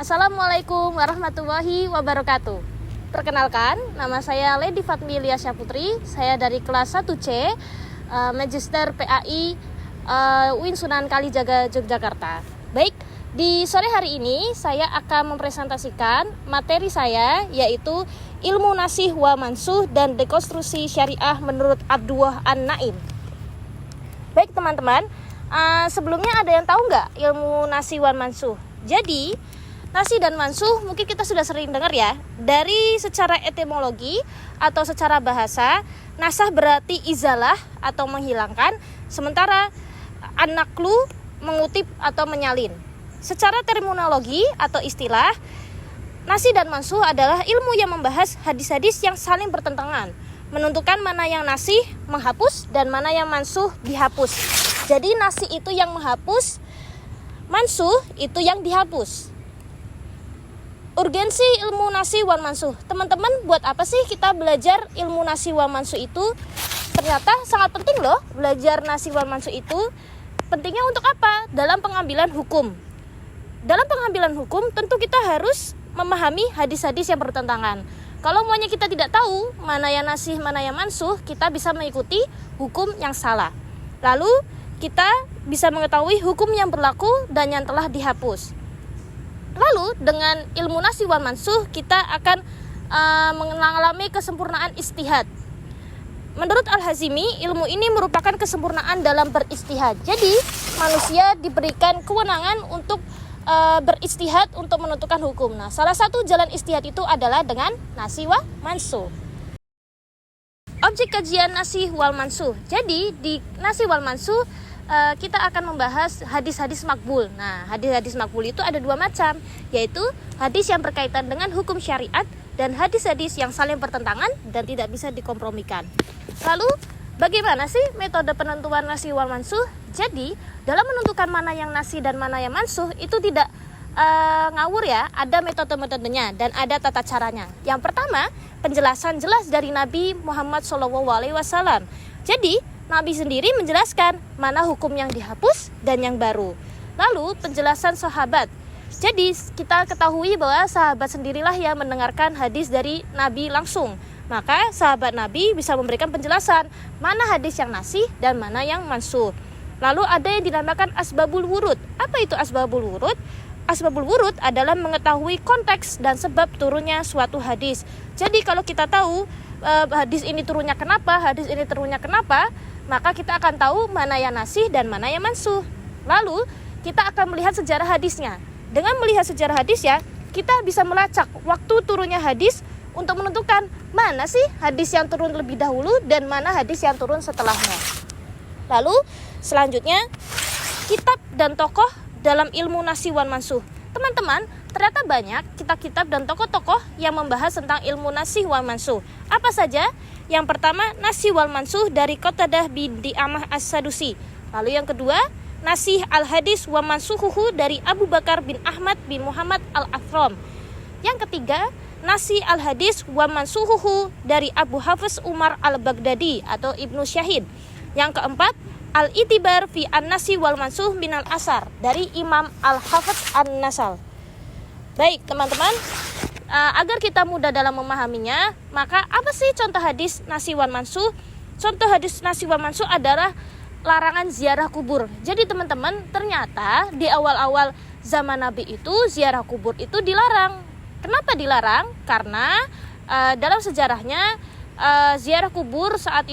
Assalamualaikum warahmatullahi wabarakatuh. Perkenalkan, nama saya Lady Fatmi Ilyasya Putri. Saya dari kelas 1C, Magister PAI UIN Sunan Kalijaga, Yogyakarta. Baik, di sore hari ini saya akan mempresentasikan materi saya, yaitu ilmu nasih wa mansuh dan dekonstruksi syariah menurut Abdullah An-Naim. Baik teman-teman, sebelumnya ada yang tahu nggak ilmu nasih wa mansuh? Jadi nasih dan mansuh mungkin kita sudah sering dengar ya. Dari secara etimologi atau secara bahasa, nasah berarti izalah atau menghilangkan, sementara an-naqlu mengutip atau menyalin. Secara terminologi atau istilah, nasih dan mansuh adalah ilmu yang membahas hadis-hadis yang saling bertentangan, menentukan mana yang nasih menghapus dan mana yang mansuh dihapus. Jadi nasih itu yang menghapus, mansuh itu yang dihapus. Urgensi ilmu nasih wal mansuh. Teman-teman, buat apa sih kita belajar ilmu nasih wal mansuh itu? Ternyata sangat penting loh belajar nasih wal mansuh itu. Pentingnya untuk apa? Dalam pengambilan hukum. Dalam pengambilan hukum tentu kita harus memahami hadis-hadis yang bertentangan. Kalau maunya kita tidak tahu mana yang nasih, mana yang mansuh, kita bisa mengikuti hukum yang salah. Lalu kita bisa mengetahui hukum yang berlaku dan yang telah dihapus. Lalu dengan ilmu nasih wal mansuh kita akan mengalami kesempurnaan ijtihad. Menurut Al-Hazimi, ilmu ini merupakan kesempurnaan dalam berijtihad. Jadi manusia diberikan kewenangan untuk berijtihad untuk menentukan hukum. Nah, salah satu jalan ijtihad itu adalah dengan nasih wal mansuh. Objek kajian nasih wal mansuh. Jadi di nasih wal mansuh kita akan membahas hadis-hadis makbul. Nah, hadis-hadis makbul itu ada dua macam, yaitu hadis yang berkaitan dengan hukum syariat dan hadis-hadis yang saling bertentangan dan tidak bisa dikompromikan. Lalu, bagaimana sih metode penentuan nasih wal mansuh? Jadi, dalam menentukan mana yang nasih dan mana yang mansuh itu tidak ngawur ya, ada metode-metodenya dan ada tata caranya. Yang pertama, penjelasan jelas dari Nabi Muhammad SAW. Jadi, Nabi sendiri menjelaskan mana hukum yang dihapus dan yang baru. Lalu penjelasan sahabat. Jadi kita ketahui bahwa sahabat sendirilah yang mendengarkan hadis dari Nabi langsung. Maka sahabat Nabi bisa memberikan penjelasan mana hadis yang nasih dan mana yang mansuh. Lalu ada yang dinamakan asbabul wurud. Apa itu asbabul wurud? Asbabul wurud adalah mengetahui konteks dan sebab turunnya suatu hadis. Jadi kalau kita tahu hadis ini turunnya kenapa, hadis ini turunnya kenapa, maka kita akan tahu mana yang nasih dan mana yang mansuh. Lalu kita akan melihat sejarah hadisnya. Dengan melihat sejarah hadis ya, kita bisa melacak waktu turunnya hadis untuk menentukan mana sih hadis yang turun lebih dahulu dan mana hadis yang turun setelahnya. Lalu selanjutnya, kitab dan tokoh dalam ilmu nasih wal mansuh. Teman-teman, ternyata banyak kitab-kitab dan tokoh-tokoh yang membahas tentang ilmu nasih wal mansuh. Apa saja? Yang pertama, nasih wal mansuh dari Qatadah bin Di'amah As-Sadusi. Lalu yang kedua, nasih al-hadis wa mansuhuhu dari Abu Bakar bin Ahmad bin Muhammad al-Athram. Yang ketiga, nasih al-hadis wa mansuhuhu dari Abu Hafiz Umar al-Baghdadi atau Ibnu Syahid. Yang keempat, al-itibar fi an-nasih wal mansuh minal asar dari Imam al-Hafidz an-Nasal. Baik teman-teman, agar kita mudah dalam memahaminya, maka apa sih contoh hadis nasih wal mansuh? Contoh hadis nasih wal mansuh adalah larangan ziarah kubur. Jadi teman-teman, ternyata di awal-awal zaman Nabi itu ziarah kubur itu dilarang. Kenapa dilarang? Karena dalam sejarahnya ziarah kubur saat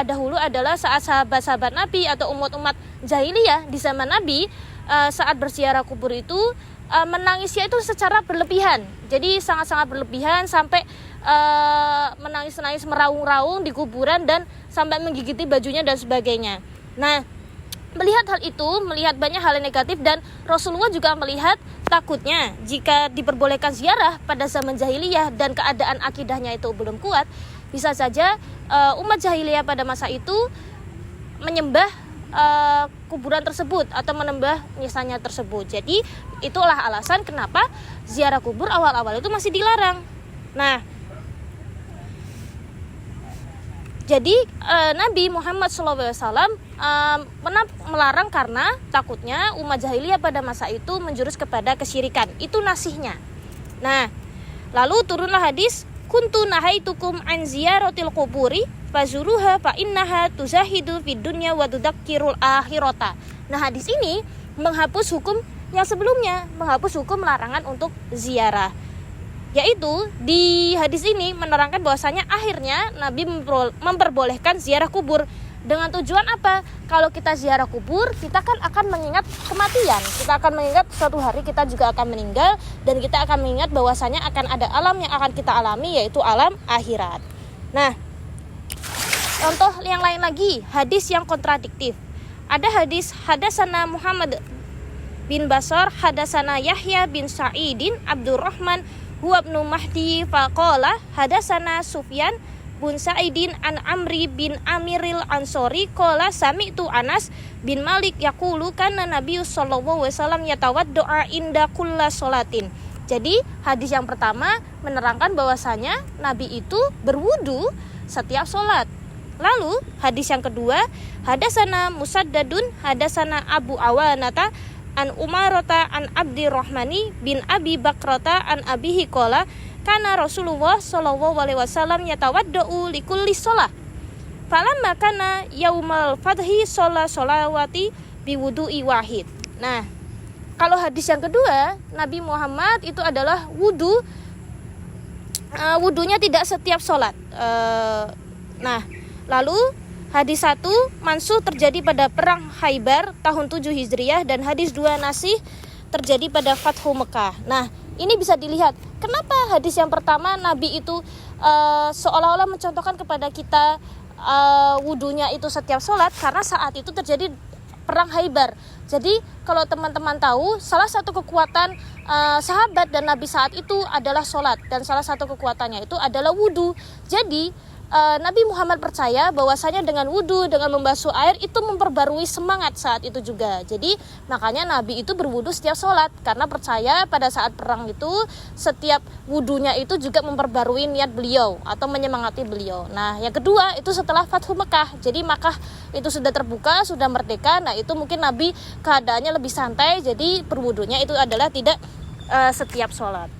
dahulu adalah saat sahabat-sahabat Nabi atau umat-umat jahiliyah di zaman Nabi saat berziarah kubur itu menangisnya itu secara berlebihan. Jadi sangat-sangat berlebihan sampai menangis-nangis meraung-raung di kuburan dan sampai menggigiti bajunya dan sebagainya. Nah, melihat hal itu, melihat banyak hal yang negatif dan Rasulullah juga melihat takutnya jika diperbolehkan ziarah pada zaman jahiliyah dan keadaan akidahnya itu belum kuat, bisa saja umat jahiliyah pada masa itu menyembah kuburan tersebut atau menembah nisannya tersebut. Jadi itulah alasan kenapa ziarah kubur awal-awal itu masih dilarang. Nah, Jadi Nabi Muhammad SAW melarang karena takutnya umat jahiliyah pada masa itu menjurus kepada kesyirikan. Itu nasihnya. Nah, lalu turunlah hadis kuntu nahaitukum an ziyaratil quburi fazuruha fa innaha tuzahidu fid dunya wa tudakkirul akhirata. Nah, hadis ini menghapus hukum yang sebelumnya, menghapus hukum larangan untuk ziarah. Yaitu di hadis ini menerangkan bahwasanya akhirnya Nabi memperbolehkan ziarah kubur. Dengan tujuan apa? Kalau kita ziarah kubur, kita kan akan mengingat kematian. Kita akan mengingat suatu hari kita juga akan meninggal, dan kita akan mengingat bahwasanya akan ada alam yang akan kita alami, yaitu alam akhirat. Nah, contoh yang lain lagi, hadis yang kontradiktif. Ada hadis hadasana Muhammad bin Basar, hadasana Yahya bin Sa'idin Abdurrahman huwa ibnu Mahdi faqala hadasana Sufyan bin Sa'idin an Amri bin Amiril Ansori qala sami'tu Anas bin Malik yaqulu kana Nabi sallallahu alaihi wasallam yatawaddoa inda kulla sholatin. Jadi hadis yang pertama menerangkan bahwasanya Nabi itu berwudu setiap sholat. Lalu hadis yang kedua, hadasana Musaddadun hadasana Abu Awanata an Umarata an Abdirrahmani bin Abi Bakrata an Abihi qala kana Rasulullah sallallahu alaihi wasallam yatawaddau likulli shalah. Falamma kana yaumal fathi sholawati biwudu'i wahid. Nah, kalau hadis yang kedua, Nabi Muhammad itu adalah wudunya tidak setiap sholat. Nah, lalu hadis 1 mansuh terjadi pada perang Khaibar tahun 7 Hijriah, dan hadis 2 nasih terjadi pada Fathu Mekah. Nah, ini bisa dilihat kenapa hadis yang pertama Nabi itu seolah-olah mencontohkan kepada kita wudunya itu setiap sholat, karena saat itu terjadi perang Khaibar. Jadi kalau teman-teman tahu, salah satu kekuatan sahabat dan Nabi saat itu adalah sholat, dan salah satu kekuatannya itu adalah wudu. Jadi Nabi Muhammad percaya bahwasanya dengan wudu, dengan membasuh air itu memperbarui semangat saat itu juga. Jadi makanya Nabi itu berwudu setiap sholat, karena percaya pada saat perang itu setiap wudunya itu juga memperbarui niat beliau atau menyemangati beliau. Nah, yang kedua itu setelah Fathu Mekah. Jadi Makkah itu sudah terbuka, sudah merdeka. Nah, itu mungkin Nabi keadaannya lebih santai, jadi berwudunya itu adalah tidak setiap sholat.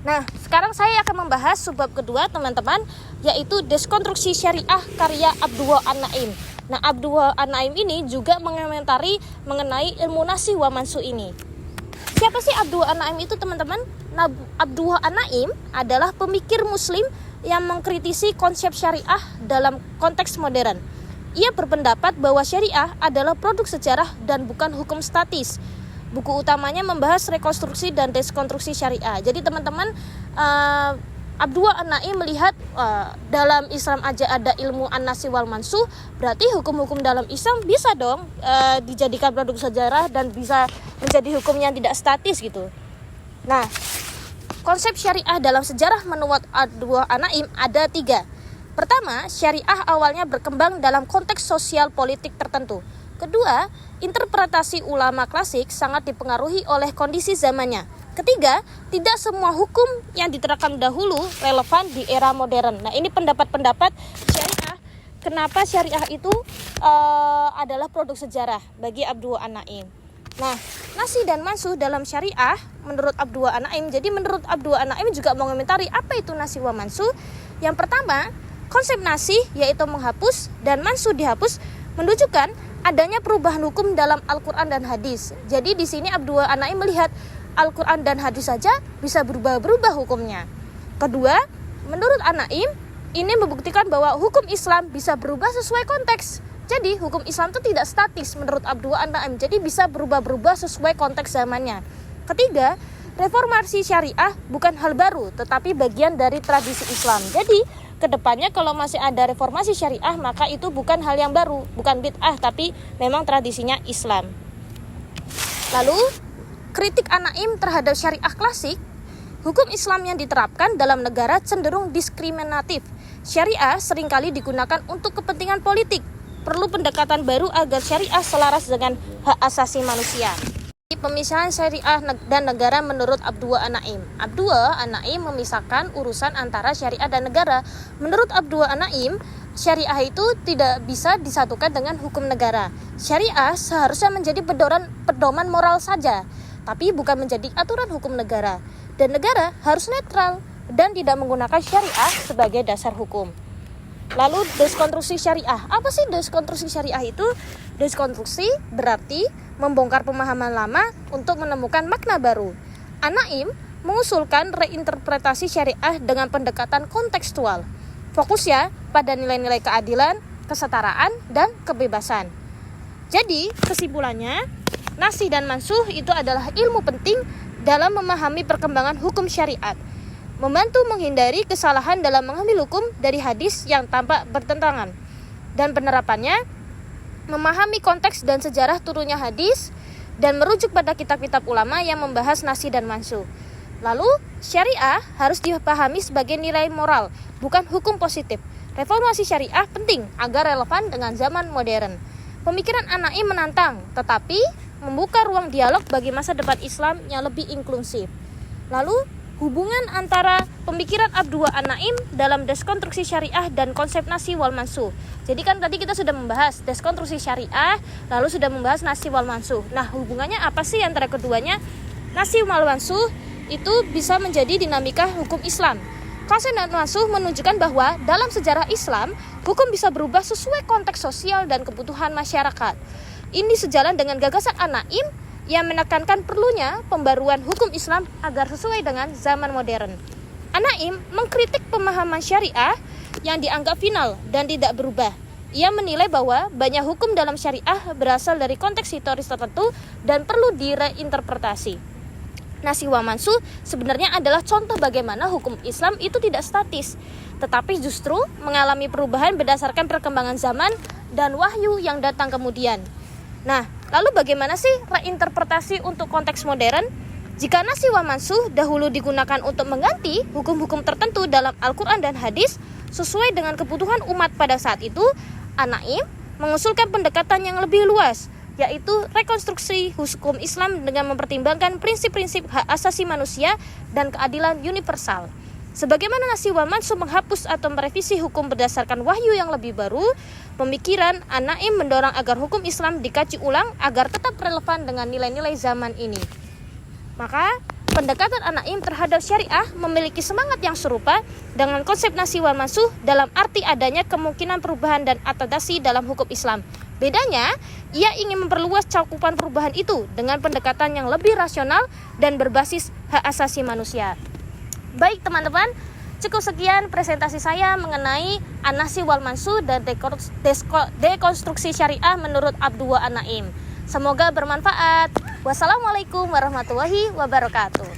Nah, sekarang saya akan membahas subbab kedua, teman-teman, yaitu deskonstruksi syariah karya Abdullah An-Naim. Nah, Abdullah An-Naim ini juga mengomentari mengenai ilmu nasih wa mansuh ini. Siapa sih Abdullah An-Naim itu, teman-teman? Nah, Abdullah An-Naim adalah pemikir muslim yang mengkritisi konsep syariah dalam konteks modern. Ia berpendapat bahwa syariah adalah produk sejarah dan bukan hukum statis. Buku utamanya membahas rekonstruksi dan deskonstruksi syariah. Jadi teman-teman, Abdullah An-Naim melihat dalam Islam aja ada ilmu an-nasih wal mansuh, berarti hukum-hukum dalam Islam bisa dong dijadikan produk sejarah dan bisa menjadi hukum yang tidak statis gitu. Nah, konsep syariah dalam sejarah menurut Abdullah An-Naim ada 3. Pertama, syariah awalnya berkembang dalam konteks sosial politik tertentu. Kedua, interpretasi ulama klasik sangat dipengaruhi oleh kondisi zamannya. Ketiga, tidak semua hukum yang diterapkan dahulu relevan di era modern. Nah, ini pendapat-pendapat syariah. Kenapa syariah itu adalah produk sejarah bagi Abdullah An-Naim. Nah, nasih dan mansuh dalam syariah menurut Abdullah An-Naim. Jadi menurut Abdullah An-Naim juga mengomentari apa itu nasih wa mansuh. Yang pertama, konsep nasih yaitu menghapus dan mansuh dihapus menunjukkan adanya perubahan hukum dalam Al-Quran dan hadis. Jadi di sini Abdullah An-Naim melihat Al-Quran dan hadis saja bisa berubah-berubah hukumnya. Kedua, menurut An-Naim ini membuktikan bahwa hukum Islam bisa berubah sesuai konteks. Jadi hukum Islam itu tidak statis menurut Abdullah An-Naim. Jadi bisa berubah-berubah sesuai konteks zamannya. Ketiga, reformasi syariah bukan hal baru, tetapi bagian dari tradisi Islam. Jadi kedepannya kalau masih ada reformasi syariah, maka itu bukan hal yang baru, bukan bid'ah, tapi memang tradisinya Islam. Lalu, kritik An-Naim terhadap syariah klasik, hukum Islam yang diterapkan dalam negara cenderung diskriminatif. Syariah seringkali digunakan untuk kepentingan politik. Perlu pendekatan baru agar syariah selaras dengan hak asasi manusia. Pemisahan syariah dan negara menurut Abdullah An-Naim. Abdullah An-Naim memisahkan urusan antara syariah dan negara. Menurut Abdullah An-Naim, syariah itu tidak bisa disatukan dengan hukum negara. Syariah seharusnya menjadi pedoman moral saja, tapi bukan menjadi aturan hukum negara. Dan negara harus netral dan tidak menggunakan syariah sebagai dasar hukum. Lalu deskonstruksi syariah. Apa sih deskonstruksi syariah itu? Deskonstruksi berarti membongkar pemahaman lama untuk menemukan makna baru. An-Naim mengusulkan reinterpretasi syariah dengan pendekatan kontekstual. Fokusnya pada nilai-nilai keadilan, kesetaraan, dan kebebasan. Jadi, kesimpulannya, nasih dan mansuh itu adalah ilmu penting dalam memahami perkembangan hukum syariat, membantu menghindari kesalahan dalam mengambil hukum dari hadis yang tampak bertentangan, dan penerapannya memahami konteks dan sejarah turunnya hadis dan merujuk pada kitab-kitab ulama yang membahas nasih dan mansuh. Lalu, syariah harus dipahami sebagai nilai moral, bukan hukum positif. Reformasi syariah penting agar relevan dengan zaman modern. Pemikiran An-Naim menantang, tetapi membuka ruang dialog bagi masa depan Islam yang lebih inklusif. Lalu, hubungan antara pemikiran Abdullah An-Naim dalam deskonstruksi syariah dan konsep nasih wal mansuh. Jadi kan tadi kita sudah membahas deskonstruksi syariah, lalu sudah membahas nasih wal mansuh. Nah, hubungannya apa sih antara keduanya? Nasih wal mansuh itu bisa menjadi dinamika hukum Islam. Konsep dan mansuh menunjukkan bahwa dalam sejarah Islam, hukum bisa berubah sesuai konteks sosial dan kebutuhan masyarakat. Ini sejalan dengan gagasan An-Naim yang menekankan perlunya pembaruan hukum Islam agar sesuai dengan zaman modern. An-Naim mengkritik pemahaman syariah yang dianggap final dan tidak berubah. Ia menilai bahwa banyak hukum dalam syariah berasal dari konteks historis tertentu dan perlu direinterpretasi. Nasih wa mansuh sebenarnya adalah contoh bagaimana hukum Islam itu tidak statis, tetapi justru mengalami perubahan berdasarkan perkembangan zaman dan wahyu yang datang kemudian. Nah, lalu bagaimana sih reinterpretasi untuk konteks modern? Jika nasih wa mansuh dahulu digunakan untuk mengganti hukum-hukum tertentu dalam Al-Quran dan hadis sesuai dengan kebutuhan umat pada saat itu, An-Naim mengusulkan pendekatan yang lebih luas, yaitu rekonstruksi hukum Islam dengan mempertimbangkan prinsip-prinsip hak asasi manusia dan keadilan universal. Sebagaimana nasih wal mansuh menghapus atau merevisi hukum berdasarkan wahyu yang lebih baru, pemikiran An-Naim mendorong agar hukum Islam dikaji ulang agar tetap relevan dengan nilai-nilai zaman ini. Maka, pendekatan An-Naim terhadap syariah memiliki semangat yang serupa dengan konsep nasih wal mansuh dalam arti adanya kemungkinan perubahan dan adaptasi dalam hukum Islam. Bedanya, ia ingin memperluas cakupan perubahan itu dengan pendekatan yang lebih rasional dan berbasis hak asasi manusia. Baik teman-teman, cukup sekian presentasi saya mengenai An-Nasih wal Mansuh dan dekonstruksi syariah menurut Abdullah An-Naim. Semoga bermanfaat. Wassalamualaikum warahmatullahi wabarakatuh.